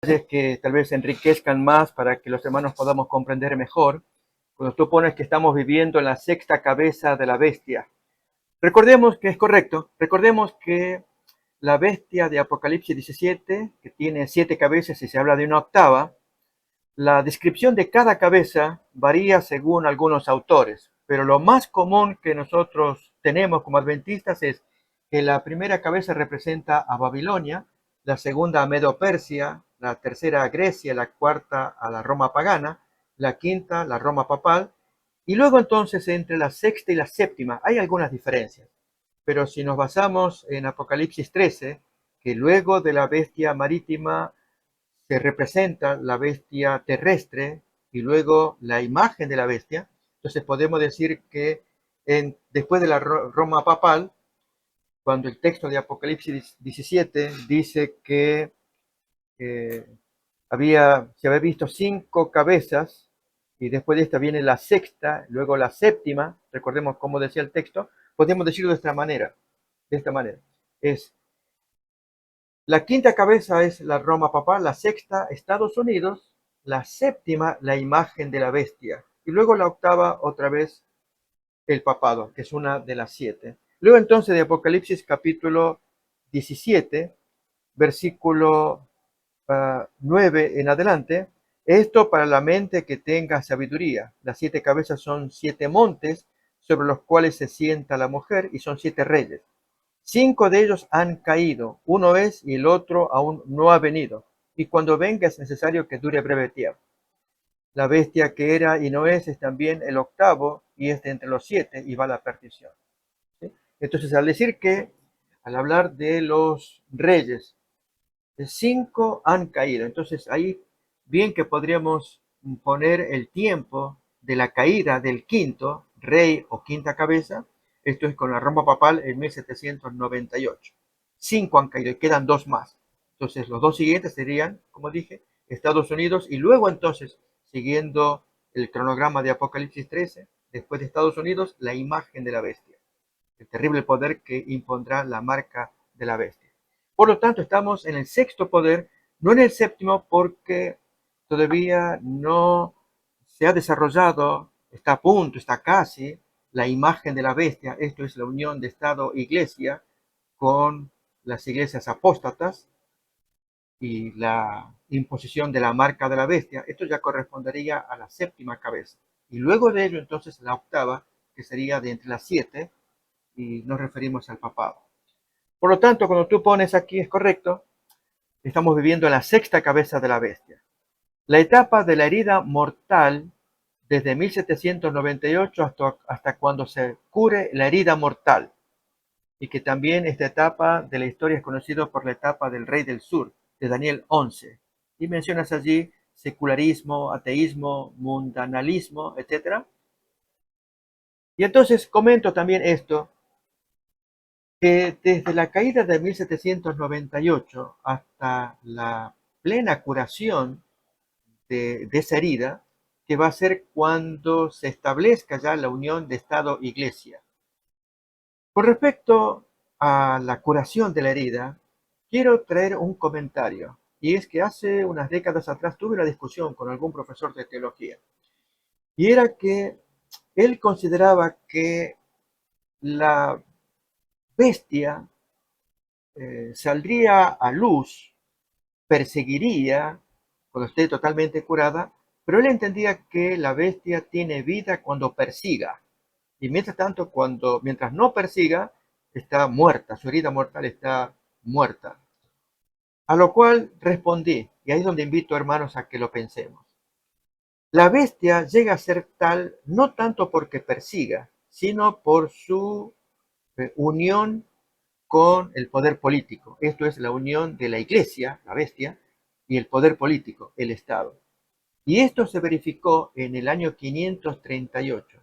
que tal vez enriquezcan más para que los hermanos podamos comprender mejor. Cuando tú pones que estamos viviendo en la sexta cabeza de la bestia, recordemos que es correcto, recordemos que la bestia de Apocalipsis 17, que tiene 7 cabezas y se habla de una octava, la descripción de cada cabeza varía según algunos autores, pero lo más común que nosotros tenemos como adventistas es que la primera cabeza representa a Babilonia, la segunda a Medo-Persia, la tercera a Grecia, la cuarta a la Roma pagana, la quinta la Roma papal, y luego entonces entre la sexta y la séptima hay algunas diferencias. Pero si nos basamos en Apocalipsis 13, que luego de la bestia marítima se representa la bestia terrestre y luego la imagen de la bestia, entonces podemos decir que después de la Roma papal, cuando el texto de Apocalipsis 17 dice que eh, se había visto 5 cabezas y después de esta viene la sexta, luego la séptima, recordemos cómo decía el texto, podemos decirlo de esta manera. Es La quinta cabeza es la Roma papal, la sexta Estados Unidos, la séptima la imagen de la bestia y luego la octava otra vez el papado, que es una de las 7. Luego entonces de Apocalipsis capítulo 17, versículo 9 en adelante, esto para la mente que tenga sabiduría. Las 7 cabezas son 7 montes sobre los cuales se sienta la mujer y son 7 reyes. 5 de ellos han caído, uno es y el otro aún no ha venido, y cuando venga es necesario que dure breve tiempo. La bestia que era y no es también el octavo, y es de entre los 7, y va a la perdición. ¿Sí? Entonces, al hablar de los reyes, 5 han caído. Entonces, ahí bien que podríamos poner el tiempo de la caída del quinto rey o quinta cabeza. Esto es con la Roma papal en 1798. 5 han caído y quedan 2 más. Entonces, los 2 siguientes serían, como dije, Estados Unidos y luego entonces, siguiendo el cronograma de Apocalipsis 13, después de Estados Unidos, la imagen de la bestia, el terrible poder que impondrá la marca de la bestia. Por lo tanto, estamos en el sexto poder, no en el séptimo, porque todavía no se ha desarrollado, está a punto, está casi, la imagen de la bestia. Esto es la unión de Estado-Iglesia con las iglesias apóstatas y la imposición de la marca de la bestia. Esto ya correspondería a la séptima cabeza. Y luego de ello, entonces, la octava, que sería de entre las 7, y nos referimos al papado. Por lo tanto, cuando tú pones aquí es correcto, estamos viviendo en la sexta cabeza de la bestia. La etapa de la herida mortal desde 1798 hasta cuando se cure la herida mortal. Y que también esta etapa de la historia es conocida por la etapa del rey del sur, de Daniel 11. Y mencionas allí secularismo, ateísmo, mundanalismo, etc. Y entonces comento también esto, que desde la caída de 1798 hasta la plena curación de esa herida, que va a ser cuando se establezca ya la unión de Estado-Iglesia. Con respecto a la curación de la herida, quiero traer un comentario, y es que hace unas décadas atrás tuve una discusión con algún profesor de teología, y era que él consideraba que la bestia saldría a luz, perseguiría cuando esté totalmente curada, pero él entendía que la bestia tiene vida cuando persiga, y mientras tanto, mientras no persiga, está muerta, su herida mortal está muerta. A lo cual respondí, y ahí es donde invito hermanos a que lo pensemos. La bestia llega a ser tal no tanto porque persiga, sino por su unión con el poder político. Esto es la unión de la iglesia, la bestia, y el poder político, el Estado. Y esto se verificó en el año 538.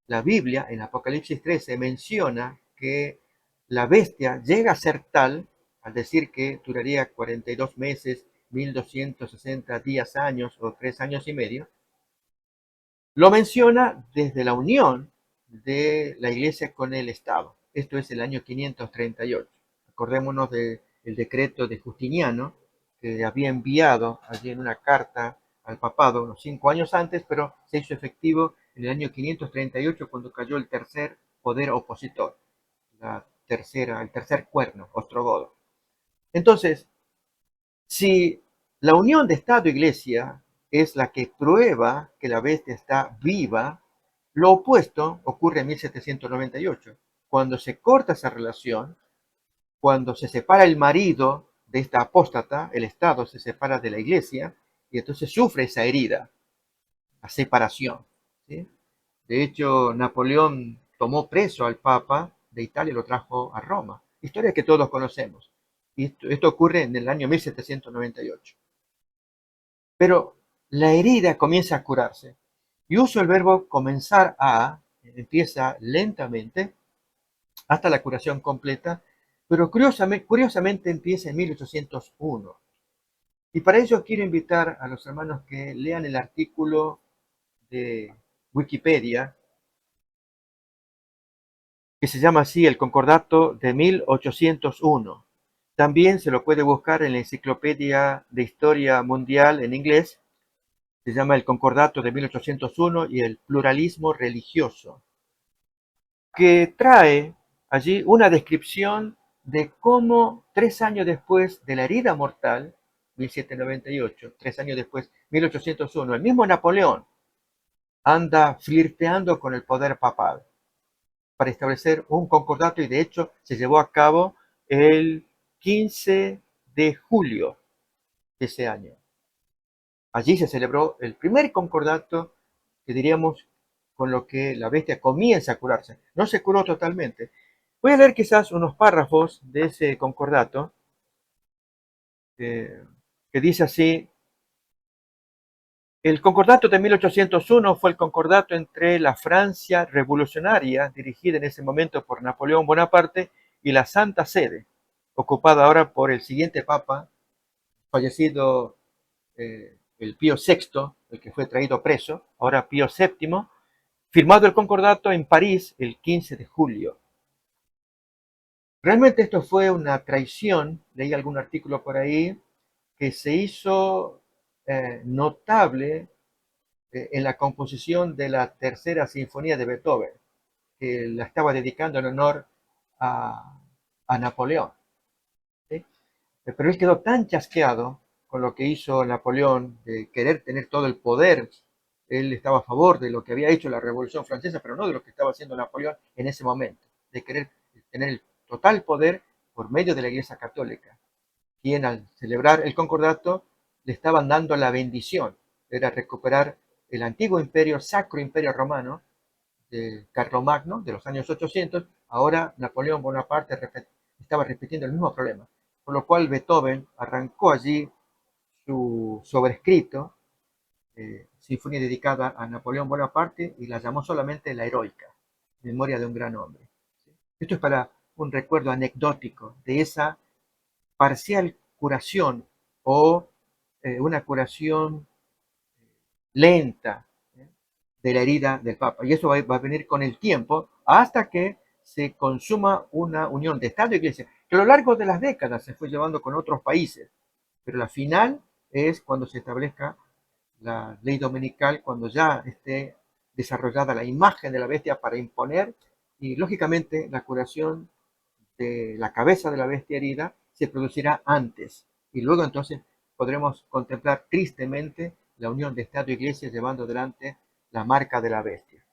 La Biblia, en Apocalipsis 13, menciona que la bestia llega a ser tal, al decir que duraría 42 meses, 1260 días, años o 3 años y medio, lo menciona desde la unión de la iglesia con el Estado. Esto es el año 538. Acordémonos del decreto de Justiniano, que había enviado allí en una carta al papado unos 5 años antes, pero se hizo efectivo en el año 538 cuando cayó el tercer poder opositor, el tercer cuerno ostrogodo. Entonces, si la unión de Estado e Iglesia es la que prueba que la bestia está viva, lo opuesto ocurre en 1798, cuando se corta esa relación, cuando se separa el marido de esta apóstata, el Estado se separa de la Iglesia y entonces sufre esa herida, la separación. ¿Sí? De hecho, Napoleón tomó preso al Papa de Italia y lo trajo a Roma. Historia que todos conocemos. Y esto ocurre en el año 1798. Pero la herida comienza a curarse. Y uso el verbo comenzar a, empieza lentamente hasta la curación completa, pero curiosamente empieza en 1801. Y para ello quiero invitar a los hermanos que lean el artículo de Wikipedia, que se llama así el Concordato de 1801. También se lo puede buscar en la Enciclopedia de Historia Mundial en inglés, se llama el Concordato de 1801 y el pluralismo religioso, que trae allí una descripción de cómo 3 años después de la herida mortal, 1798, 3 años después, 1801, el mismo Napoleón anda flirteando con el poder papal para establecer un concordato y de hecho se llevó a cabo el 15 de julio de ese año. Allí se celebró el primer concordato que diríamos con lo que la bestia comienza a curarse. No se curó totalmente. Voy a leer quizás unos párrafos de ese concordato que dice así: el concordato de 1801 fue el concordato entre la Francia revolucionaria, dirigida en ese momento por Napoleón Bonaparte, y la Santa Sede, ocupada ahora por el siguiente papa, fallecido el Pío VI, el que fue traído preso, ahora Pío VII, firmado el concordato en París el 15 de julio. Realmente esto fue una traición, leí algún artículo por ahí, que se hizo notable en la composición de la tercera sinfonía de Beethoven, que la estaba dedicando en honor a, a Napoleón. ¿Sí? Pero él quedó tan chasqueado con lo que hizo Napoleón, de querer tener todo el poder. Él estaba a favor de lo que había hecho la Revolución Francesa, pero no de lo que estaba haciendo Napoleón en ese momento, de querer tener el total poder por medio de la Iglesia Católica, quien al celebrar el concordato le estaban dando la bendición, era recuperar el antiguo imperio, sacro imperio romano, de Carlomagno, de los años 800, ahora Napoleón Bonaparte estaba repitiendo el mismo problema, por lo cual Beethoven arrancó allí su sobrescrito, sinfonía dedicada a Napoleón Bonaparte, y la llamó solamente La Heroica, memoria de un gran hombre. Esto es para un recuerdo anecdótico de esa parcial curación o una curación lenta de la herida del Papa. Y eso va a venir con el tiempo hasta que se consuma una unión de Estado e Iglesia, que a lo largo de las décadas se fue llevando con otros países. Pero la final es cuando se establezca la ley dominical, cuando ya esté desarrollada la imagen de la bestia para imponer, y lógicamente la curación de la cabeza de la bestia herida se producirá antes. Y luego entonces podremos contemplar tristemente la unión de Estado e Iglesia llevando adelante la marca de la bestia.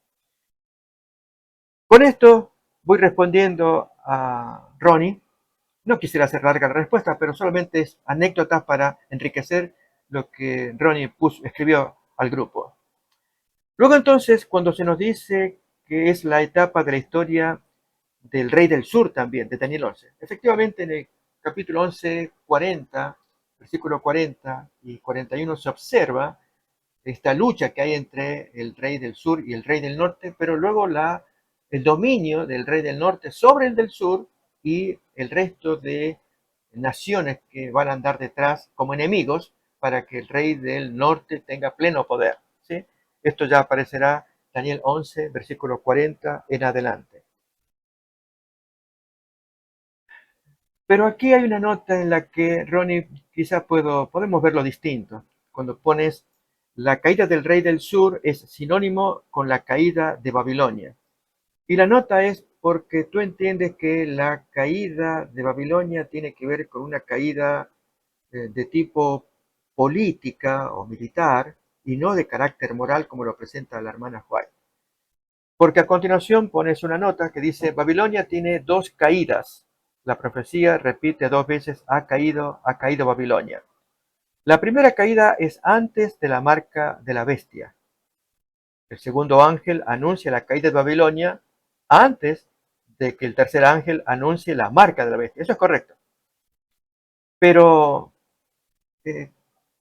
Con esto voy respondiendo a Ronnie. No quisiera hacer larga la respuesta, pero solamente es anécdotas para enriquecer lo que Ronnie escribió al grupo. Luego entonces, cuando se nos dice que es la etapa de la historia del Rey del Sur también, de Daniel 11. Efectivamente, en el capítulo 11, 40, versículo 40 y 41 se observa esta lucha que hay entre el Rey del Sur y el Rey del Norte, pero luego el dominio del Rey del Norte sobre el del Sur y el resto de naciones que van a andar detrás como enemigos para que el Rey del Norte tenga pleno poder. ¿Sí? Esto ya aparecerá Daniel 11, versículo 40 en adelante. Pero aquí hay una nota en la que, Ronnie, quizá podemos verlo distinto. Cuando pones la caída del rey del sur es sinónimo con la caída de Babilonia. Y la nota es porque tú entiendes que la caída de Babilonia tiene que ver con una caída de tipo política o militar y no de carácter moral como lo presenta la hermana White. Porque a continuación pones una nota que dice, Babilonia tiene dos caídas. La profecía repite dos veces, ha caído Babilonia. La primera caída es antes de la marca de la bestia. El segundo ángel anuncia la caída de Babilonia antes de que el tercer ángel anuncie la marca de la bestia. Eso es correcto. Pero, eh,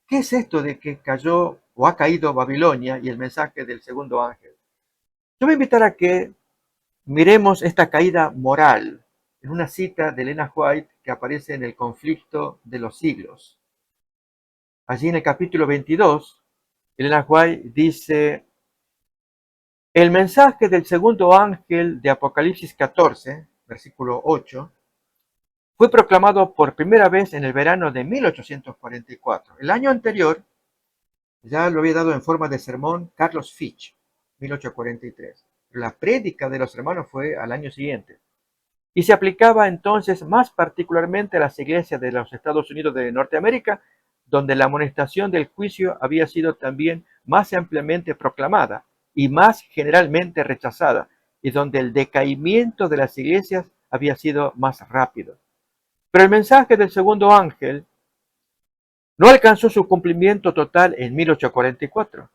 ¿qué es esto de que cayó o ha caído Babilonia y el mensaje del segundo ángel? Yo voy a invitar a que miremos esta caída moral en una cita de Elena White que aparece en el conflicto de los siglos. Allí en el capítulo 22, Elena White dice, el mensaje del segundo ángel de Apocalipsis 14, versículo 8, fue proclamado por primera vez en el verano de 1844. El año anterior ya lo había dado en forma de sermón Carlos Fitch, 1843. La prédica de los hermanos fue al año siguiente y se aplicaba entonces más particularmente a las iglesias de los Estados Unidos de Norteamérica, donde la amonestación del juicio había sido también más ampliamente proclamada y más generalmente rechazada, y donde el decaimiento de las iglesias había sido más rápido. Pero el mensaje del segundo ángel no alcanzó su cumplimiento total en 1844.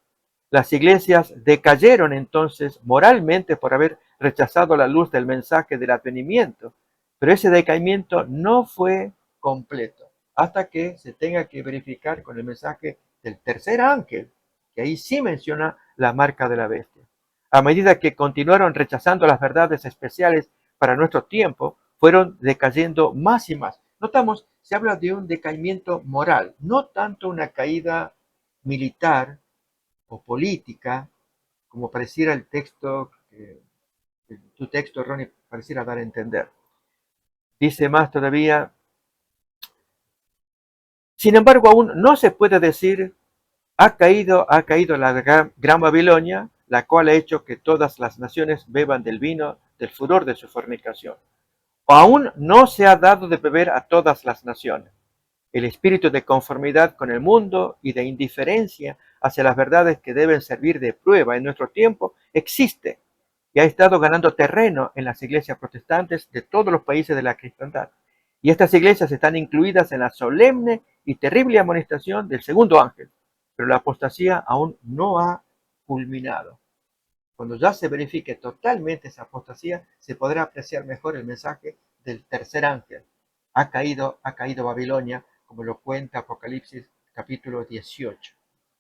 Las iglesias decayeron entonces moralmente por haber rechazado la luz del mensaje del advenimiento, pero ese decaimiento no fue completo hasta que se tenga que verificar con el mensaje del tercer ángel, que ahí sí menciona la marca de la bestia. A medida que continuaron rechazando las verdades especiales para nuestro tiempo, fueron decayendo más y más. Notamos, se habla de un decaimiento moral, no tanto una caída militar o política, como pareciera el texto, tu texto, Ronnie, pareciera dar a entender. Dice más todavía, sin embargo, aún no se puede decir, ha caído la gran Babilonia, la cual ha hecho que todas las naciones beban del vino del furor de su fornicación. O aún no se ha dado de beber a todas las naciones. El espíritu de conformidad con el mundo y de indiferencia hacia las verdades que deben servir de prueba en nuestro tiempo existe y ha estado ganando terreno en las iglesias protestantes de todos los países de la cristiandad. Y estas iglesias están incluidas en la solemne y terrible amonestación del segundo ángel, pero la apostasía aún no ha culminado. Cuando ya se verifique totalmente esa apostasía, se podrá apreciar mejor el mensaje del tercer ángel. Ha caído Babilonia, como lo cuenta Apocalipsis capítulo 18.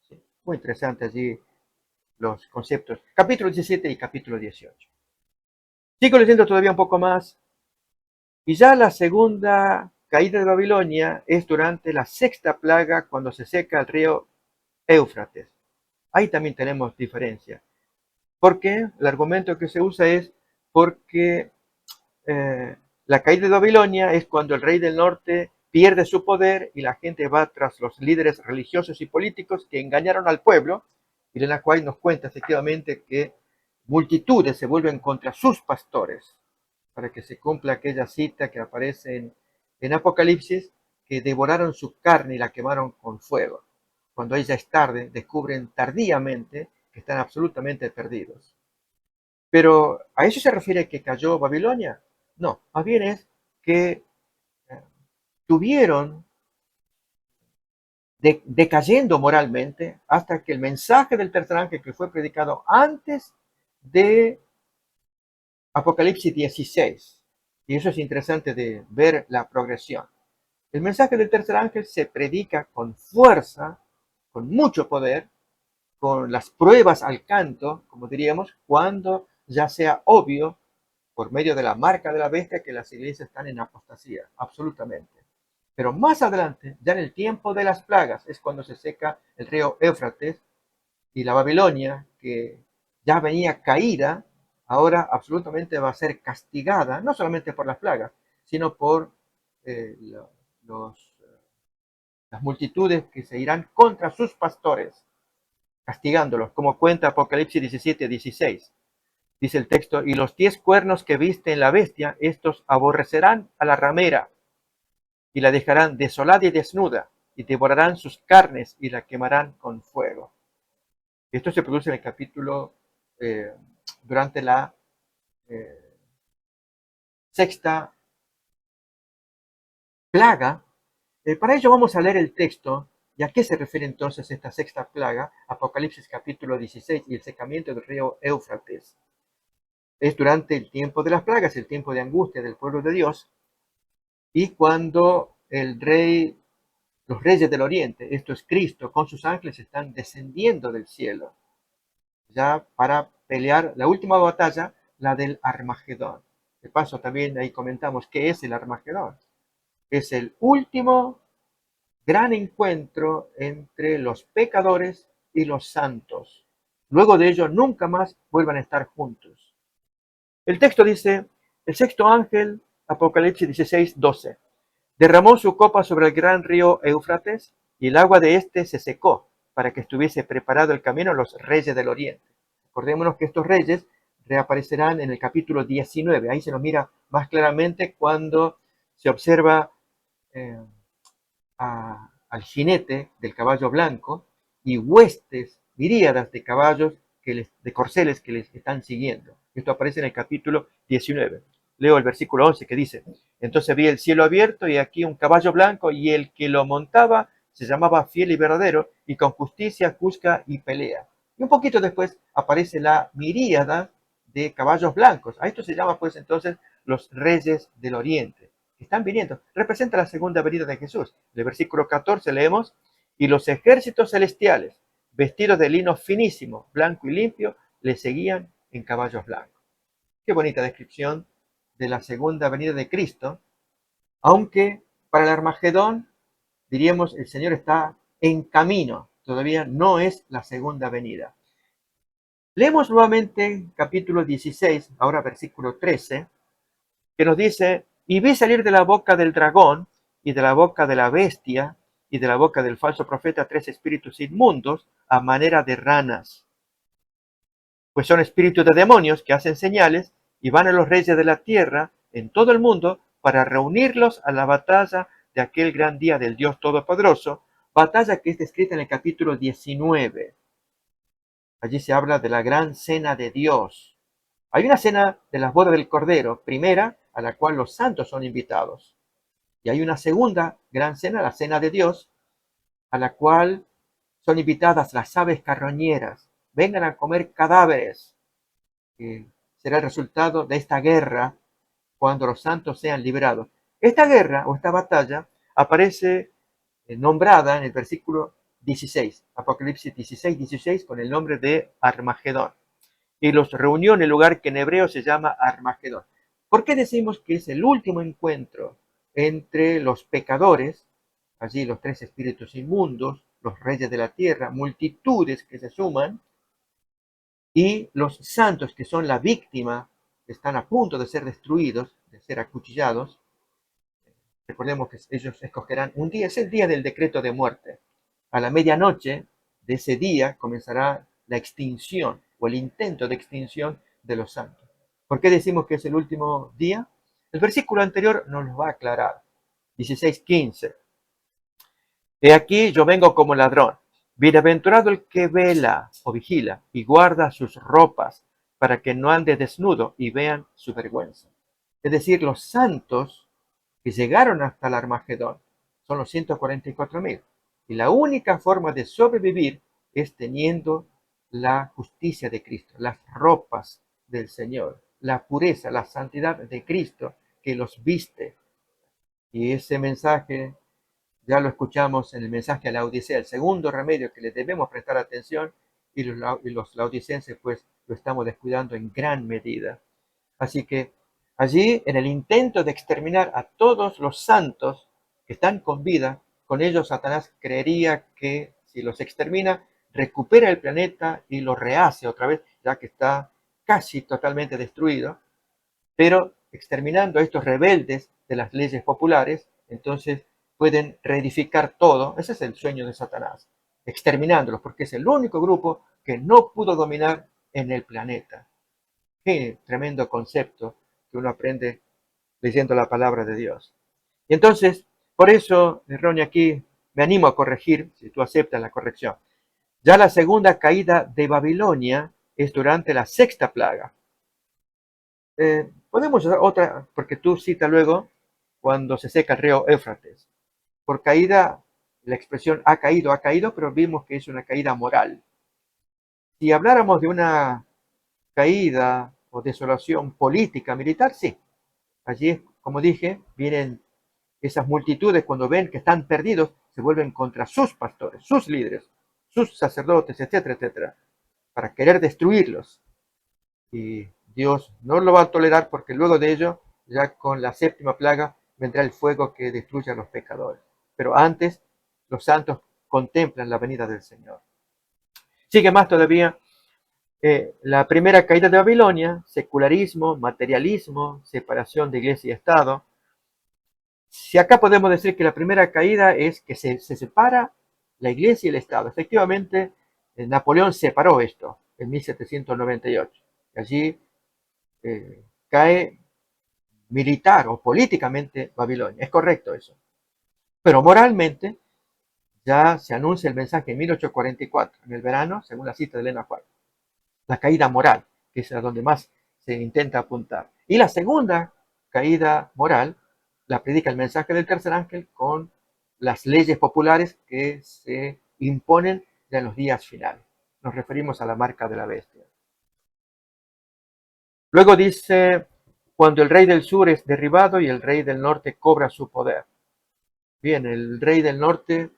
Sí, muy interesante allí los conceptos. Capítulo 17 y capítulo 18. Sigo leyendo todavía un poco más. Y ya la segunda caída de Babilonia es durante la sexta plaga, cuando se seca el río Éufrates. Ahí también tenemos diferencia. ¿Por qué? El argumento que se usa es porque la caída de Babilonia es cuando el rey del norte pierde su poder y la gente va tras los líderes religiosos y políticos que engañaron al pueblo, y en la cual nos cuenta efectivamente que multitudes se vuelven contra sus pastores para que se cumpla aquella cita que aparece en Apocalipsis, que devoraron su carne y la quemaron con fuego. Cuando ella es tarde, descubren tardíamente que están absolutamente perdidos. Pero ¿a eso se refiere que cayó Babilonia? No, más bien es que eh, tuvieron decayendo moralmente hasta que el mensaje del tercer ángel que fue predicado antes de Apocalipsis 16, y eso es interesante de ver la progresión. El mensaje del tercer ángel se predica con fuerza, con mucho poder, con las pruebas al canto, como diríamos, cuando ya sea obvio por medio de la marca de la bestia que las iglesias están en apostasía, absolutamente. Pero más adelante, ya en el tiempo de las plagas, es cuando se seca el río Éufrates y la Babilonia, que ya venía caída, ahora absolutamente va a ser castigada, no solamente por las plagas, sino por los, las multitudes que se irán contra sus pastores, castigándolos, como cuenta Apocalipsis 17:16. Dice el texto, y los 10 cuernos que viste en la bestia, estos aborrecerán a la ramera y la dejarán desolada y desnuda, y devorarán sus carnes y la quemarán con fuego. Esto se produce en el capítulo, eh, durante la eh, sexta plaga. Para ello vamos a leer el texto. ¿Y a qué se refiere entonces esta sexta plaga? Apocalipsis capítulo 16 y el secamiento del río Éufrates. Es durante el tiempo de las plagas, el tiempo de angustia del pueblo de Dios, y cuando los reyes del oriente, esto es Cristo, con sus ángeles están descendiendo del cielo, ya para pelear la última batalla, la del Armagedón. De paso también ahí comentamos qué es el Armagedón. Es el último gran encuentro entre los pecadores y los santos. Luego de ello nunca más vuelvan a estar juntos. El texto dice, el sexto ángel, Apocalipsis 16:12, derramó su copa sobre el gran río Éufrates y el agua de éste se secó para que estuviese preparado el camino a los reyes del oriente. Acordémonos que estos reyes reaparecerán en el capítulo 19. Ahí se nos mira más claramente cuando se observa eh, al jinete del caballo blanco y huestes, miríadas de caballos, de corceles que les están siguiendo. Esto aparece en el capítulo 19. Leo el versículo 11 que dice, entonces vi el cielo abierto y aquí un caballo blanco y el que lo montaba se llamaba Fiel y Verdadero y con justicia juzga y pelea. Y un poquito después aparece la miríada de caballos blancos. A esto se llama pues entonces los reyes del oriente. Están viniendo. Representa la segunda venida de Jesús. En el versículo 14 leemos, y los ejércitos celestiales, vestidos de lino finísimo, blanco y limpio, le seguían en caballos blancos. Qué bonita descripción de la segunda venida de Cristo, aunque para el Armagedón, diríamos, el Señor está en camino, todavía no es la segunda venida. Leemos nuevamente capítulo 16, ahora versículo 13, que nos dice, y vi salir de la boca del dragón y de la boca de la bestia y de la boca del falso profeta 3 espíritus inmundos a manera de ranas, pues son espíritus de demonios que hacen señales y van a los reyes de la tierra en todo el mundo para reunirlos a la batalla de aquel gran día del Dios Todopoderoso, batalla que es descrita en el capítulo 19. Allí se habla de la gran cena de Dios. Hay una cena de las bodas del Cordero, primera, a la cual los santos son invitados. Y hay una segunda gran cena, la cena de Dios, a la cual son invitadas las aves carroñeras. Vengan a comer cadáveres, que será el resultado de esta guerra cuando los santos sean liberados. Esta guerra o esta batalla aparece nombrada en el versículo 16, Apocalipsis 16:16, con el nombre de Armagedón. Y los reunió en el lugar que en hebreo se llama Armagedón. ¿Por qué decimos que es el último encuentro entre los pecadores, allí los 3 espíritus inmundos, los reyes de la tierra, multitudes que se suman, y los santos que son la víctima, que están a punto de ser destruidos, de ser acuchillados? Recordemos que ellos escogerán un día, es el día del decreto de muerte. A la medianoche de ese día comenzará la extinción o el intento de extinción de los santos. ¿Por qué decimos que es el último día? El versículo anterior nos lo va a aclarar. 16:15. He aquí yo vengo como ladrón. Bienaventurado el que vela o vigila y guarda sus ropas para que no ande desnudo y vean su vergüenza. Es decir, los santos que llegaron hasta el Armagedón son los 144.000. Y la única forma de sobrevivir es teniendo la justicia de Cristo, las ropas del Señor, la pureza, la santidad de Cristo que los viste. Y ese mensaje ya lo escuchamos en el mensaje a la Odisea, el segundo remedio que le debemos prestar atención, y los laodicenses pues lo estamos descuidando en gran medida. Así que allí, en el intento de exterminar a todos los santos que están con vida, con ellos Satanás creería que si los extermina, recupera el planeta y lo rehace otra vez, ya que está casi totalmente destruido. Pero exterminando a estos rebeldes de las leyes populares, entonces pueden reedificar todo. Ese es el sueño de Satanás, exterminándolos, porque es el único grupo que no pudo dominar en el planeta. Qué tremendo concepto que uno aprende leyendo la palabra de Dios. Y entonces, por eso, Ronnie, aquí me animo a corregir, si tú aceptas la corrección. Ya la segunda caída de Babilonia es durante la sexta plaga. Podemos usar otra, porque tú citas luego cuando se seca el río Éufrates. Por caída, la expresión ha caído, pero vimos que es una caída moral. Si habláramos de una caída o desolación política, militar, sí. Allí, como dije, vienen esas multitudes cuando ven que están perdidos, se vuelven contra sus pastores, sus líderes, sus sacerdotes, etcétera, etcétera, para querer destruirlos. Y Dios no lo va a tolerar porque luego de ello, ya con la séptima plaga, vendrá el fuego que destruye a los pecadores. Pero antes, los santos contemplan la venida del Señor. Sigue más todavía la primera caída de Babilonia, secularismo, materialismo, separación de iglesia y Estado. Si acá podemos decir que la primera caída es que se separa la iglesia y el Estado. Efectivamente, Napoleón separó esto en 1798. Allí cae militar o políticamente Babilonia. Es correcto eso. Pero moralmente ya se anuncia el mensaje en 1844, en el verano, según la cita de Elena White. La caída moral, que es a donde más se intenta apuntar. Y la segunda caída moral la predica el mensaje del tercer ángel con las leyes populares que se imponen ya en los días finales. Nos referimos a la marca de la bestia. Luego dice, cuando el rey del sur es derribado y el rey del norte cobra su poder. Bien, el rey del norte,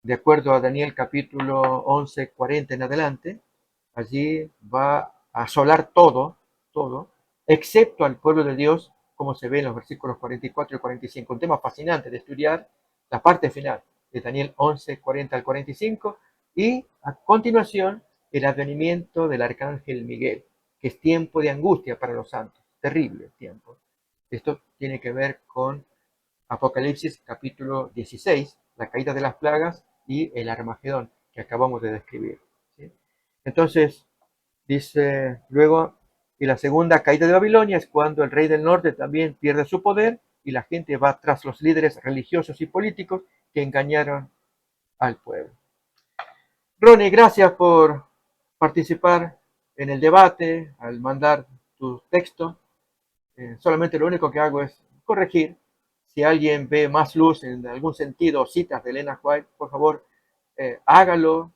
de acuerdo a Daniel capítulo 11, 40 en adelante, allí va a asolar todo, excepto al pueblo de Dios, como se ve en los versículos 44 y 45. Un tema fascinante de estudiar, la parte final de Daniel 11, 40 al 45, y a continuación el advenimiento del arcángel Miguel, que es tiempo de angustia para los santos, terrible tiempo. Esto tiene que ver con Apocalipsis capítulo 16, la caída de las plagas y el Armagedón que acabamos de describir. ¿Sí? Entonces, dice luego, y la segunda caída de Babilonia es cuando el rey del norte también pierde su poder y la gente va tras los líderes religiosos y políticos que engañaron al pueblo. Ronnie, gracias por participar en el debate, al mandar tu texto. Solamente lo único que hago es corregir. Si alguien ve más luz en algún sentido, citas de Elena White, por favor, hágalo.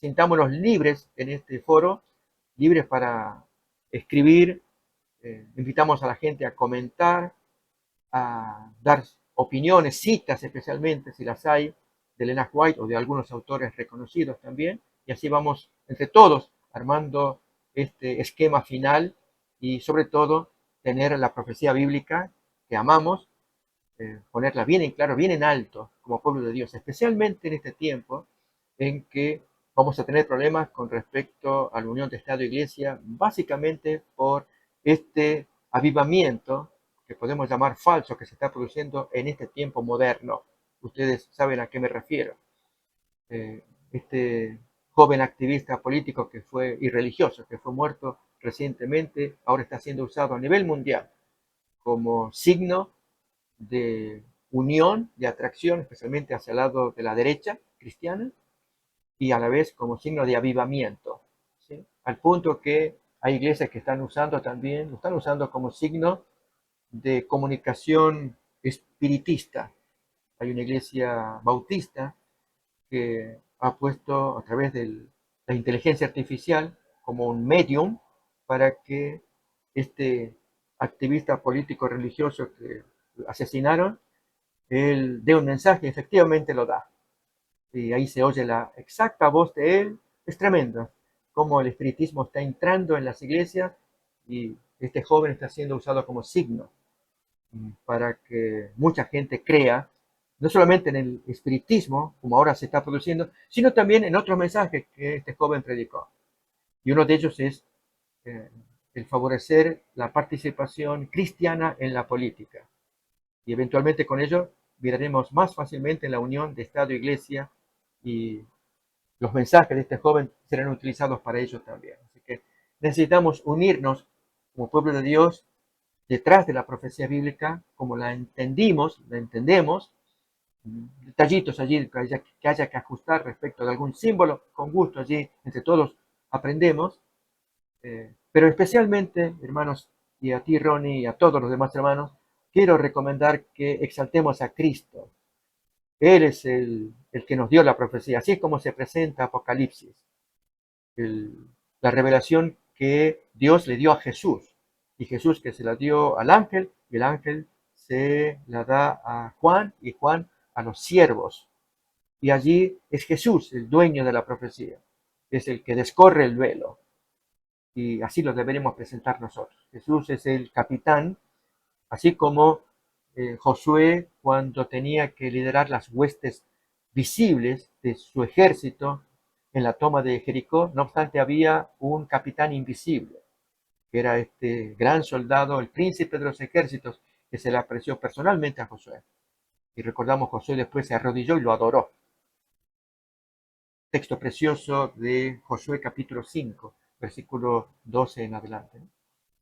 Sintámonos libres en este foro, libres para escribir. Invitamos a la gente a comentar, a dar opiniones, citas especialmente, si las hay, de Elena White o de algunos autores reconocidos también. Y así vamos entre todos armando este esquema final y sobre todo tener la profecía bíblica que amamos, ponerla bien en claro, bien en alto como pueblo de Dios, especialmente en este tiempo en que vamos a tener problemas con respecto a la unión de Estado e Iglesia, básicamente por este avivamiento que podemos llamar falso que se está produciendo en este tiempo moderno. Ustedes saben a qué me refiero. Este joven activista político que fue y religioso que fue muerto recientemente, ahora está siendo usado a nivel mundial como signo de unión, de atracción, especialmente hacia el lado de la derecha cristiana, y a la vez como signo de avivamiento, ¿sí? Al punto que hay iglesias que están usando también, lo están usando como signo de comunicación espiritista. Hay una iglesia bautista que ha puesto a través de la inteligencia artificial como un medium para que este activista político religioso que asesinaron, él dé un mensaje, efectivamente lo da. Y ahí se oye la exacta voz de él. Es tremendo cómo el espiritismo está entrando en las iglesias y este joven está siendo usado como signo para que mucha gente crea, no solamente en el espiritismo, como ahora se está produciendo, sino también en otros mensajes que este joven predicó. Y uno de ellos es el favorecer la participación cristiana en la política. y eventualmente con ello miraremos más fácilmente la unión de Estado e Iglesia, y los mensajes de este joven serán utilizados para ello también. Así que necesitamos unirnos como pueblo de Dios detrás de la profecía bíblica, como la entendimos, la entendemos, detallitos allí que haya que ajustar respecto de algún símbolo, con gusto allí entre todos aprendemos, pero especialmente, hermanos, y a ti, Ronnie, y a todos los demás hermanos, quiero recomendar que exaltemos a Cristo. Él es el que nos dio la profecía, así es como se presenta Apocalipsis, el, la revelación que Dios le dio a Jesús, y Jesús que se la dio al ángel, y el ángel se la da a Juan, y Juan a los siervos. Y allí es Jesús el dueño de la profecía, es el que descorre el velo, y así lo deberemos presentar nosotros. Jesús es el capitán, así como Josué cuando tenía que liderar las huestes visibles de su ejército en la toma de Jericó. No obstante, había un capitán invisible, que era este gran soldado, el príncipe de los ejércitos, que se le apreció personalmente a Josué. Y recordamos, Josué después se arrodilló y lo adoró. Texto precioso de Josué capítulo 5, versículo 12 en adelante.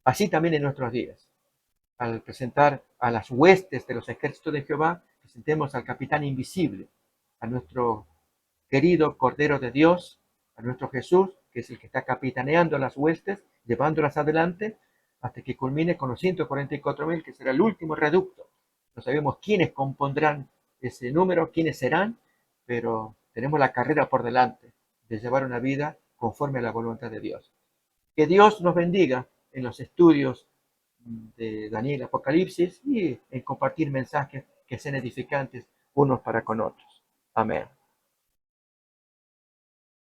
Así también en nuestros días, al presentar a las huestes de los ejércitos de Jehová, presentemos al capitán invisible, a nuestro querido Cordero de Dios, a nuestro Jesús, que es el que está capitaneando las huestes, llevándolas adelante, hasta que culmine con los 144.000, que será el último reducto. No sabemos quiénes compondrán ese número, quiénes serán, pero tenemos la carrera por delante de llevar una vida conforme a la voluntad de Dios. Que Dios nos bendiga en los estudios de Daniel, Apocalipsis, y en compartir mensajes que sean edificantes unos para con otros. Amén.